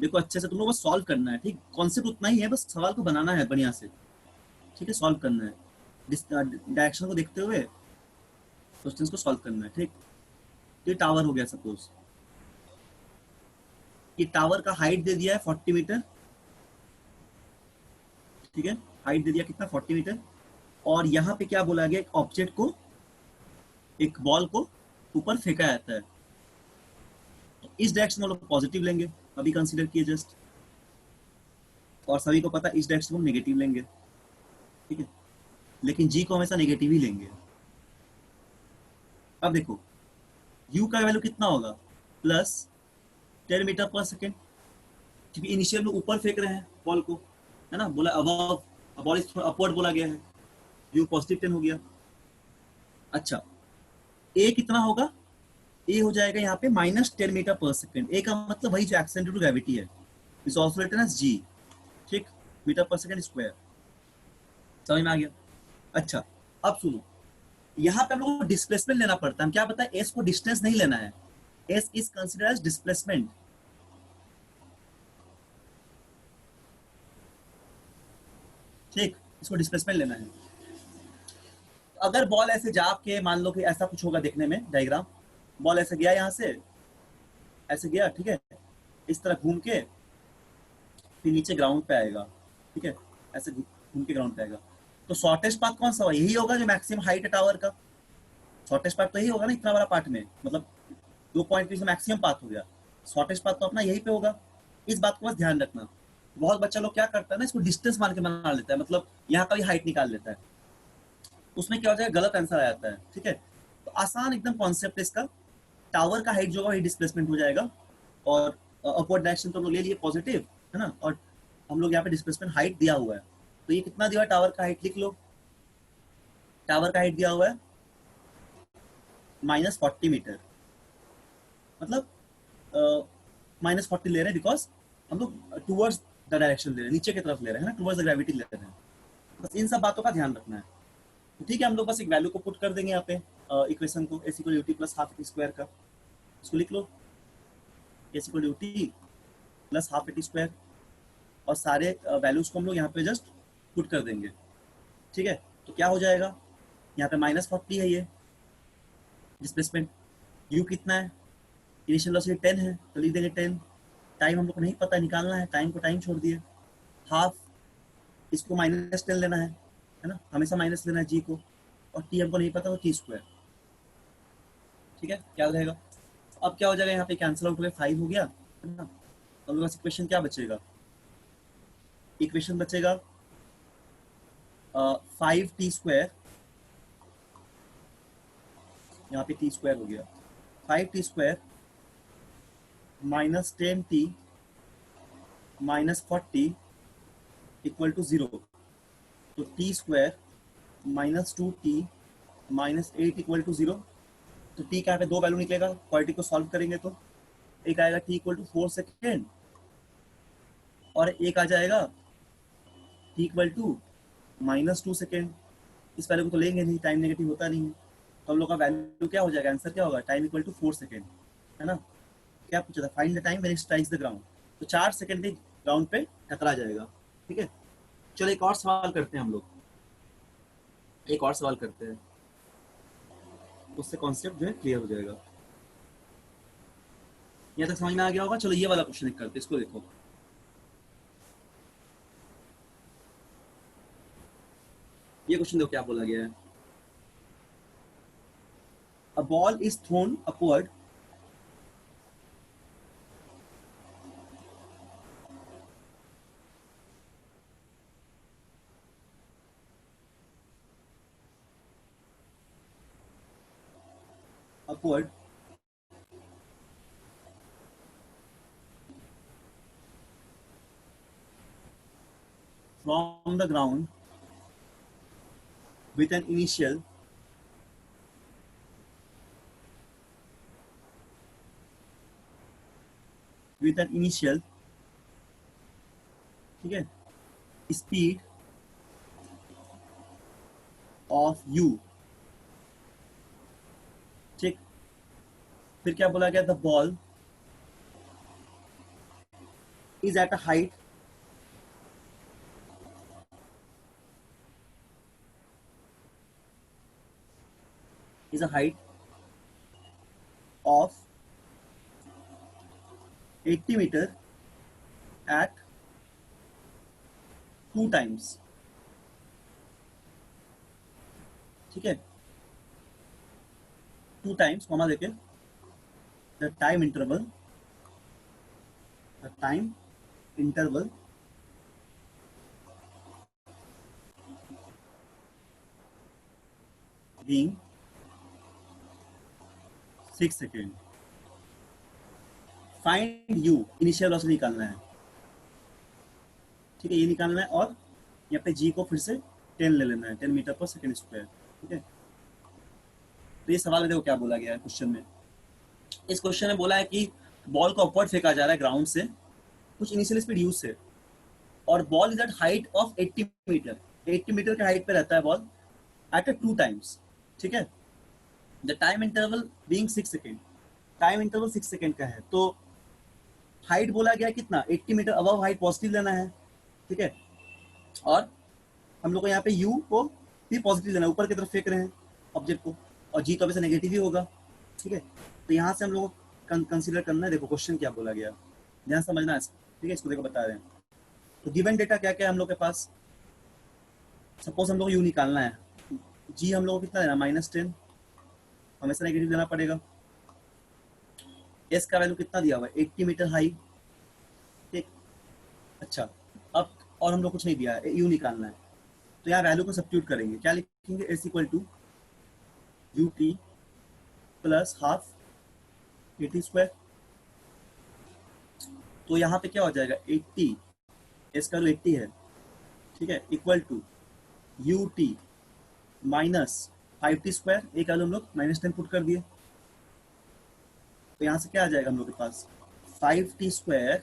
देखो अच्छे से तुम लोगों को सॉल्व करना है, ठीक, कॉन्सेप्ट उतना ही है, बस सवाल को बनाना है बढ़िया से, ठीक है, सॉल्व करना है, डायरेक्शन को देखते हुए क्वेश्चंस को सॉल्व करना है, ठीक। ये टावर हो गया, सपोज ये टावर का हाइट दे दिया है 40 मीटर, ठीक है, हाइट दे दिया कितना, 40 मीटर, और यहाँ पे क्या बोला गया, एक ऑब्जेक्ट को, एक बॉल को ऊपर फेंका जाता है। तो इस डायरेक्शन में लोग पॉजिटिव लेंगे, अभी कंसीडर किए जस्ट, और सभी को पता है इस डायरेक्शन को नेगेटिव लेंगे, ठीक है, लेकिन जी को हमेशा नेगेटिव ही लेंगे। अब देखो u का वैल्यू कितना होगा, प्लस 10 मीटर पर सेकेंड, क्योंकि इनिशियल में ऊपर फेंक रहे हैं बॉल को, है ना, बोला अबव, बॉल इज अपवर्ड बोला गया है, u पॉजिटिव 10 हो गया। अच्छा a कितना होगा, a हो जाएगा यहाँ पे -10 मीटर पर सेकेंड। a का मतलब वही जो एक्सेंट टू ग्रेविटी है, is also written as g, ठीक, मीटर पर सेकेंड स्क्वायर। समझ में आ गया। अच्छा अब सुनो, यहाँ पे हम लोग को डिस्प्लेसमेंट लेना पड़ता है। हम क्या बताए, s को डिस्टेंस नहीं लेना है, s is considered as displacement. ठीक, इसको डिस्प्लेसमेंट लेना है। अगर बॉल ऐसे जाके, मान लो कि ऐसा कुछ होगा देखने में डायग्राम, बॉल ऐसे गया यहाँ से, ऐसे गया, ठीक है, इस तरह घूम के फिर नीचे ग्राउंड पे आएगा, ठीक है, ऐसे घूम के ग्राउंड पे आएगा। तो शॉर्टेस्ट पाथ कौन सा होगा, यही होगा जो मैक्सिमम हाइट है टावर का। शॉर्टेस्ट पाथ तो यही होगा ना, इतना बड़ा पार्ट में, मतलब 2 पॉइंट के मैक्सिमम पाथ हो गया, शॉर्टेस्ट पाथ तो अपना यही पे होगा। इस बात को बस ध्यान रखना। बहुत बच्चा लोग क्या करता है ना, इसको डिस्टेंस मान के बना लेता है, मतलब यहाँ का भी हाइट निकाल लेता है, उसमें क्या हो जाएगा, गलत आंसर आ जाता है, ठीक है। तो आसान एकदम कॉन्सेप्ट है इसका, टावर का हाइट जो होगा वही डिस्प्लेसमेंट हो जाएगा, और अपवर्ड डायरेक्शन तो हम लोग ले लिए पॉजिटिव, है ना, और हम लोग यहाँ पे डिस्प्लेसमेंट हाइट दिया हुआ है। तो ये कितना दिया हुआ है, टावर का हाइट लिख लो, टावर का हाइट दिया हुआ है -40 मीटर, मतलब -40 ले रहे हैं बिकॉज हम लोग टूवर्ड्स द डायरेक्शन ले रहे हैं, नीचे की तरफ ले रहे हैं ना, टूवर्ड्स द ग्रेविटी ले रहे हैं। बस इन सब बातों का ध्यान रखना है। तो ठीक है, हम लोग बस एक वैल्यू को पुट कर देंगे यहाँ पे, इक्वेशन को, s equal UT plus half T square का, इसको लिख लो, s equal UT plus half T square, और सारे वैल्यूज को हम लोग यहाँ पे जस्ट पुट कर देंगे, ठीक है। तो क्या हो जाएगा, यहाँ पे -40 है ये डिस्प्लेसमेंट, u कितना है, इनिशियल वेलोसिटी 10 है तो लिख देंगे 10, टाइम हम लोग को नहीं पता, निकालना है, टाइम को टाइम छोड़ दिए, हाफ, इसको -10 लेना है ना, हमेशा माइनस लेना है जी को, और टी हमको नहीं पता तो टी स्क्वायर, ठीक है, क्या हो जाएगा। अब क्या हो जाएगा, यहाँ पे कैंसिल आउट हो गया, 5 हो गया, है ना। तो मेरे पास इक्वेशन क्या बचेगा, इक्वेशन बचेगा 5t², यहाँ पे t² हो गया, 5t² -10t -40 इक्वल टू 0। तो t² -2t -8 इक्वल टू 0। तो t का यहाँ पे 2 वैल्यू निकलेगा, क्वाड्रेटिक को सॉल्व करेंगे तो एक आएगा t इक्वल टू 4 सेकेंड, और एक आ जाएगा t इक्वल टू -2 सेकेंड। इस वैल्यू को तो लेंगे नहीं, टाइम नेगेटिव होता नहीं है, तो हम लोग का वैल्यू क्या हो जाएगा, आंसर क्या होगा, टाइम इक्वल टू 4 सेकेंड, है ना। क्या पूछा था, find the time when it strikes the ground, तो 4 सेकेंड में ग्राउंड पे टकरा जाएगा, ठीक है। चलो एक और सवाल करते हैं हम लोग, एक और सवाल करते हैं, उससे कॉन्सेप्ट जो है क्लियर हो जाएगा। यहाँ तक समझ में आ गया होगा। चलो ये वाला क्वेश्चन करते हैं, इसको देखो, ये क्वेश्चन देखो क्या बोला गया है, a ball is throne upward upward from the ground with an initial ठीक है स्पीड ऑफ u, ठीक। फिर क्या बोला गया, the ball is at a height is a height of 80 meter at 2 times, ठीक है, 2 टाइम्स कॉमा देके the time interval being 6 second. Find you, initial velocity निकालना है, ठीक है, ये निकालना है। और यहाँ पे जी को फिर से 10 ले लेना है, 10 मीटर पर सेकेंड स्क्वायर। ठीक है, तो ये सवाल देखो क्या बोला गया है क्वेश्चन में। इस क्वेश्चन में बोला है कि बॉल को अपवर्ड फेंका जा रहा है ग्राउंड से कुछ इनिशियल स्पीड यू से, और ball is at height of 80 metre, 80 metre के हाइट पे रहता है बॉल एट 2 टाइम्स। ठीक है, the time interval being 6 second, time interval 6 second का है। तो हाइट बोला गया कितना, 80 मीटर अबव हाइट पॉजिटिव लेना है। ठीक है, और हम लोग को यहाँ पे यू को भी पॉजिटिव लेना है, ऊपर की तरफ फेंक रहे हैं ऑब्जेक्ट को, और जी तो वैसे नेगेटिव ही होगा। ठीक है, तो यहाँ से हम लोग को कंसिडर करना है। देखो क्वेश्चन क्या बोला गया, ध्यान समझना है। ठीक है, इसको देखो बता रहे हैं। तो गिवन डेटा क्या क्या है हम लोग के पास। सपोज हम लोग यू निकालना है, जी हम लोग को कितना देना, -10, हमेशा नेगेटिव देना पड़ेगा। एस का वैल्यू कितना दिया हुआ है, 80 मीटर हाई। ठीक, अच्छा, अब और हम लोग कुछ नहीं दिया है, यू निकालना है। तो यहाँ वैल्यू को सब्स्टिट्यूट करेंगे, क्या लिखेंगे, s equal to u t plus half a t square. तो यहाँ पे क्या हो जाएगा, 80, एस का वैल्यू 80 है, ठीक है, equal to u t minus 5t square, एक वैल्यू हम लोग -10 पुट कर दिए। तो यहाँ से क्या आ जाएगा हम लोग के पास, 5t square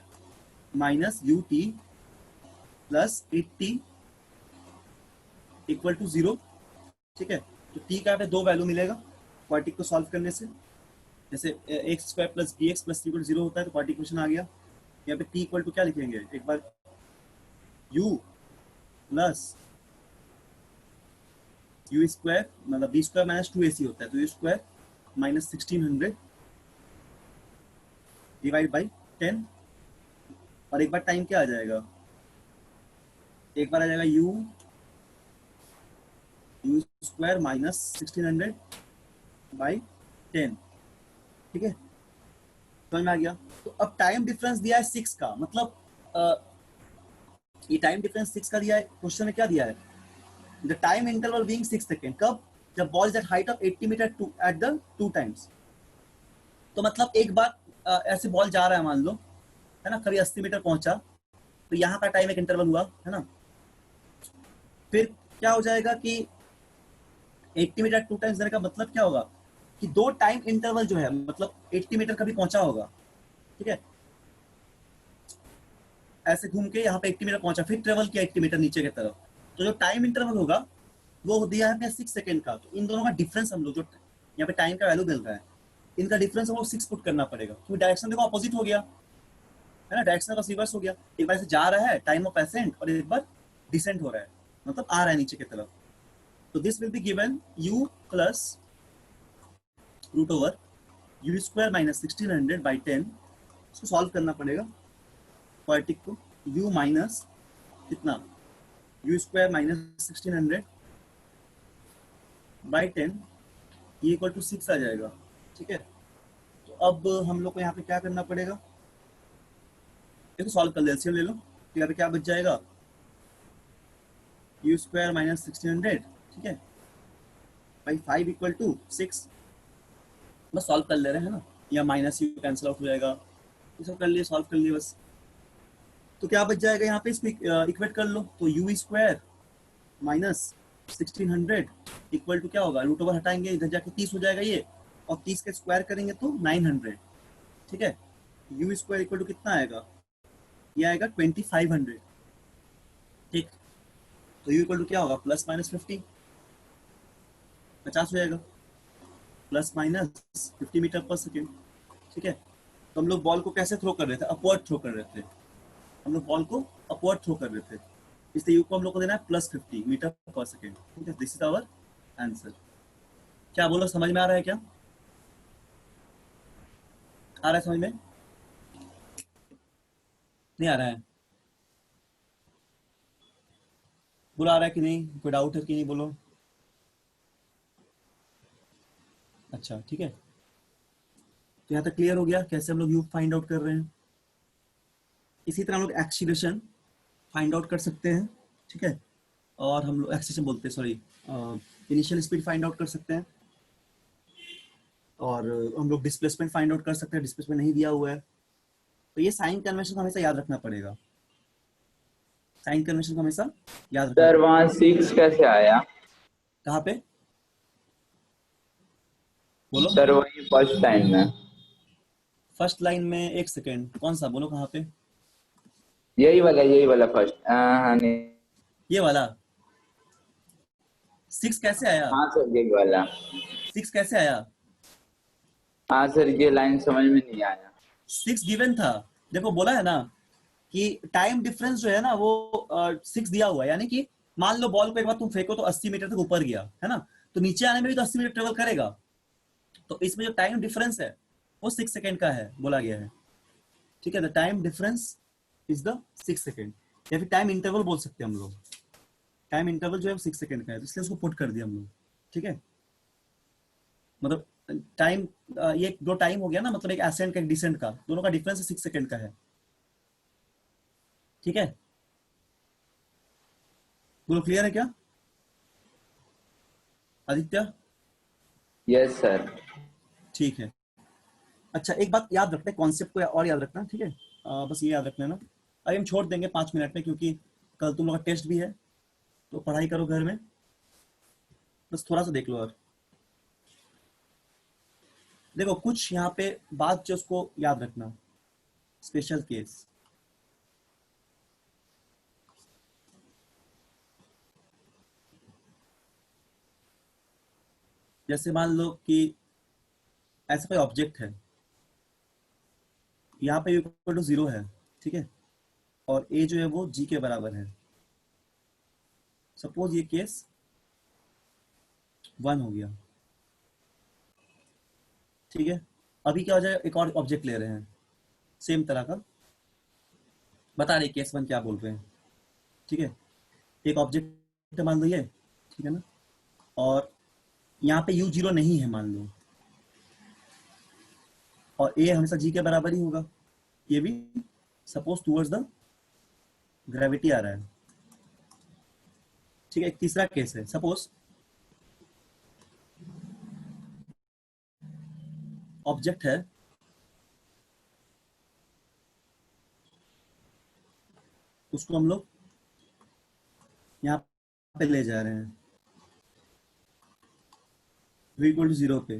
minus u t plus 80 equal to 0। ठीक है, तो t का यहाँ पे 2 वैल्यू मिलेगा क्वाड्रेटिक को सॉल्व करने से। जैसे x square plus b x plus 0 होता है तो क्वाड्रेटिक इक्वेशन आ गया। यहाँ पे t इक्वल टू क्या लिखेंगे, एक बार u प्लस यू स्क्वायर मतलब बी स्क्वायर माइनस 2ac होता है, तो u square minus 1600 divide by 10। और एक बार टाइम क्या आ जाएगा, एक बार आ जाएगा यू स्क्वायर माइनस 1600 बाई 10। ठीक है, समझ में आ गया। तो अब टाइम डिफरेंस दिया है 6 का, मतलब ये टाइम डिफरेंस 6 का दिया है। क्वेश्चन में क्या दिया है, the time interval being 6 second, कब, जब बॉल is at height of 80 metre at the 2 times. तो मतलब एक बार ऐसे बॉल जा रहा है मान लो, है ना, कभी 80 मीटर पहुंचा, तो यहाँ का टाइम एक इंटरवल हुआ, है ना। फिर क्या हो जाएगा कि 80 मीटर 2 टाइम्स देने का मतलब क्या होगा कि 2 टाइम इंटरवल जो है, मतलब 80 मीटर कभी पहुंचा होगा। ठीक है, ऐसे घूम के यहाँ पे 80 मीटर पहुंचा, फिर ट्रेवल किया 80 मीटर नीचे की तरफ, तो जो टाइम इंटरवल होगा वो दिया है 6 सेकेंड का। तो इन दोनों का डिफरेंस हम लोग जो यहाँ पे टाइम का वैल्यू मिल रहा है, इनका डिफरेंस हमको 6 पुट करना पड़ेगा, क्योंकि डायरेक्शन देखो अपोजिट हो गया, है ना, डायरेक्शन का रिवर्स हो गया। एक बार से जा रहा है टाइम ऑफ एसेंट, और एक बार डिसेंट हो रहा है, मतलब आ रहा है नीचे की तरफ। तो this will be given u plus root over u square minus 1600 by 10। इसको सॉल्व करना पड़ेगा क्वाड्रेटिक को, u माइनस कितना, यू स्क्वायर माइनस 1600 बाई 10, ये इक्वल टू 6 आ जाएगा। ठीक है, तो अब हम लोग को यहाँ पे क्या करना पड़ेगा, देखो सॉल्व कर ले, एलसीएम ले लो। तो यहाँ पे क्या बच जाएगा, यू स्क्वायर माइनस 1600, ठीक है, बाई 5 इक्वल टू 6। बस सॉल्व कर ले रहे हैं ना, या माइनस यू कैंसिल आउट हो जाएगा, ये सब कर लिए, सॉल्व कर लिए बस। तो क्या बच जाएगा यहाँ पे, इसको इक्वेट कर लो, तो u square minus 1600 equal to क्या होगा, रूट ओवर हटाएंगे, इधर जाके 30 हो जाएगा ये, और 30 का स्क्वायर करेंगे तो 900। ठीक है, यू स्क्वायर इक्वल टू कितना आएगा, ये आएगा 2500। ठीक, तो यू इक्वल टू क्या होगा, प्लस माइनस 50, 50 हो जाएगा, plus minus 50 metre per second. ठीक है, तो हम लोग बॉल को कैसे थ्रो कर रहे थे, अपवर्ड थ्रो कर रहे थे, हम लोग बॉल को अपवर्ड थ्रो कर रहे थे, इसलिए यू को हम लोग को देना है +50 मीटर पर सेकेंड। ठीक है, दिस इज आवर आंसर। क्या बोलो, समझ में आ रहा है क्या, आ रहा है समझ में, नहीं आ रहा है, बोलो आ रहा है कि नहीं, कोई डाउट है कि नहीं, बोलो। अच्छा ठीक है, तो यहाँ तक क्लियर हो गया कैसे हम लोग यू फाइंड आउट कर रहे हैं। इसी तरह हम लोग एक्सीलरेशन फाइंड आउट कर सकते हैं, ठीक है, और हम लोग एक्सीलरेशन बोलते हैं, sorry, initial speed find out कर सकते हैं, और हम लोग डिस्प्लेसमेंट फाइंड आउट कर सकते हैं, डिस्प्लेसमेंट नहीं दिया हुआ है। तो ये साइन कन्वेंशन को हमेशा याद रखना पड़ेगा, साइन कन्वेंशन को हमेशा याद रखना सर पड़ेगा। वहाँ 6 कैसे आया? कहाँ पे बोलो? सर वही फर्स्ट टाइम में। फर्स्ट लाइन में, एक सेकेंड, कौन सा बोलो कहाँ पे? यही वाला फर्स्ट। हाँ नहीं। ये वाला 6 कैसे आया? हाँ सर यही वाला। 6 कैसे आया? हाँ सर ये लाइन समझ में नहीं आया। 6 गिवन था, देखो बोला है ना कि टाइम डिफरेंस जो है ना वो 6 दिया हुआ है, यानी कि मान लो बॉल को एक बार तुम फेंको तो 80 मीटर तक ऊपर गया है ना, तो नीचे आने में भी तो 80 मीटर ट्रेवल करेगा, तो इसमें जो टाइम डिफरेंस है वो 6 सेकेंड का है, बोला गया है, ठीक है। The time difference is the 6 second, या फिर टाइम इंटरवल बोल सकते हैं हम लोग, टाइम इंटरवल जो है 6 सेकेंड का है, तो इसलिए उसको पुट कर दिया हम लोग, ठीक है। मतलब टाइम, ये दो टाइम हो गया ना, मतलब एक एसेंट का एक डिसेंट का, दोनों का डिफरेंस 6 सेकेंड का है, ठीक है। बोलो क्लियर है क्या आदित्य? Yes sir. ठीक है। अच्छा एक बात याद रखते हैं, कॉन्सेप्ट को और याद रखना, ठीक है, बस ये याद रख लेना। अभी हम छोड़ देंगे 5 मिनट में, क्योंकि कल तुम लोग का टेस्ट भी है, तो पढ़ाई करो घर में, बस थोड़ा सा देख लो। और देखो कुछ यहाँ पे बात जो उसको याद रखना, स्पेशल केस, जैसे मान लो कि ऐसा कोई ऑब्जेक्ट है, यहाँ पे इक्वल टू 0 है, ठीक है, और ए जो है वो जी के बराबर है, सपोज ये केस 1 हो गया, ठीक है। अभी क्या हो जाएगा, एक और ऑब्जेक्ट ले रहे हैं सेम तरह का, बता रहे केस 1 क्या बोल रहे हैं, ठीक है। एक ऑब्जेक्ट मान लो ये, ठीक है ना, और यहाँ पे यू 0 नहीं है मान लो, और ए हमेशा जी के बराबर ही होगा, ये भी सपोज टूवर्ड्स द ग्रेविटी आ रहा है, ठीक है। एक तीसरा केस है, सपोज ऑब्जेक्ट है, उसको हम लोग यहाँ पे ले जा रहे हैं v इक्वल टू 0 पे,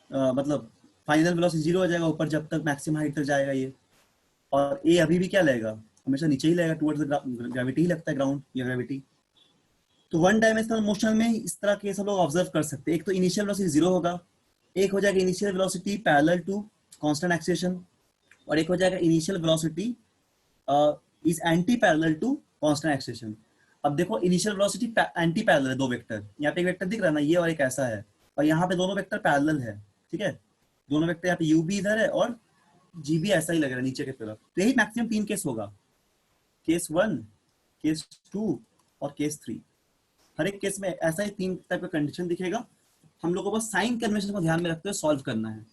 मतलब फाइनल वेलोसिटी 0 हो जाएगा ऊपर जब तक मैक्सिमम हाइट तक जाएगा ये, और ए अभी भी क्या लेगा, हमेशा नीचे ही लेगा, टुवर्ड्स ग्रेविटी ही लगता है, ग्राउंड या ग्रेविटी। तो वन डायमेंशनल मोशन में इस तरह के सब लोग ऑब्जर्व कर सकते हैं, एक तो इनिशियल वेलोसिटी 0 होगा, एक हो जाएगा initial velocity parallel to constant acceleration, और एक हो जाएगा initial velocity is anti parallel to constant acceleration. अब देखो इनिशियल वेलोसिटी एंटी पैरेलल है, दो वेक्टर, यहाँ पे एक वेक्टर दिख रहा है ना ये, और एक ऐसा है, और यहाँ पे दोनों वेक्टर पैरेलल है, ठीक है, दोनों वेक्टर, यहाँ पे यू भी इधर है और जी भी ऐसा ही लग रहा है नीचे की तरफ। तो यही मैक्सिमम 3 केस होगा, केस 1, केस 2 और केस 3। हर एक केस में ऐसा ही 3 टाइप का कंडीशन दिखेगा, हम लोग को बस साइन कन्वेंशन को ध्यान में रखते हुए सॉल्व करना है,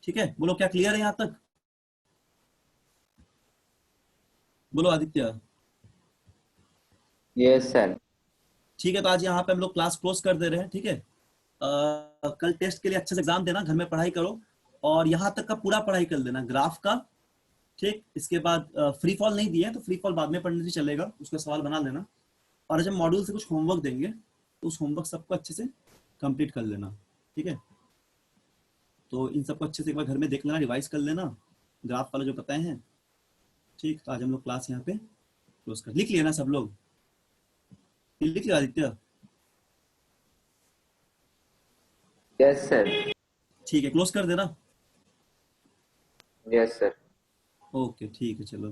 ठीक है। बोलो क्या क्लियर है यहाँ तक? बोलो आदित्य। Yes sir. ठीक है, तो आज यहाँ पे हम लोग क्लास क्लोज कर दे रहे हैं, ठीक है। कल टेस्ट के लिए अच्छे से एग्जाम देना, घर में पढ़ाई करो, और यहाँ तक का पूरा पढ़ाई कर लेना ग्राफ का, ठीक। इसके बाद फ्री फॉल नहीं दिया है तो फ्री फॉल बाद में पढ़ने से चलेगा, उसका सवाल बना लेना, और जब मॉड्यूल से कुछ होमवर्क देंगे तो उस होमवर्क सबको अच्छे से कंप्लीट कर लेना, ठीक है। तो इन सबको अच्छे से एक बार घर में देख लेना, रिवाइज कर लेना, ग्राफ वाला जो बताए हैं, ठीक। तो आज हम लोग क्लास यहाँ पे क्लोज कर, लिख लिया ना सब लोग? लिख लिया आदित्य? Yes sir. ठीक है, क्लोज कर देना। Yes sir. ओके ठीक है, चलो।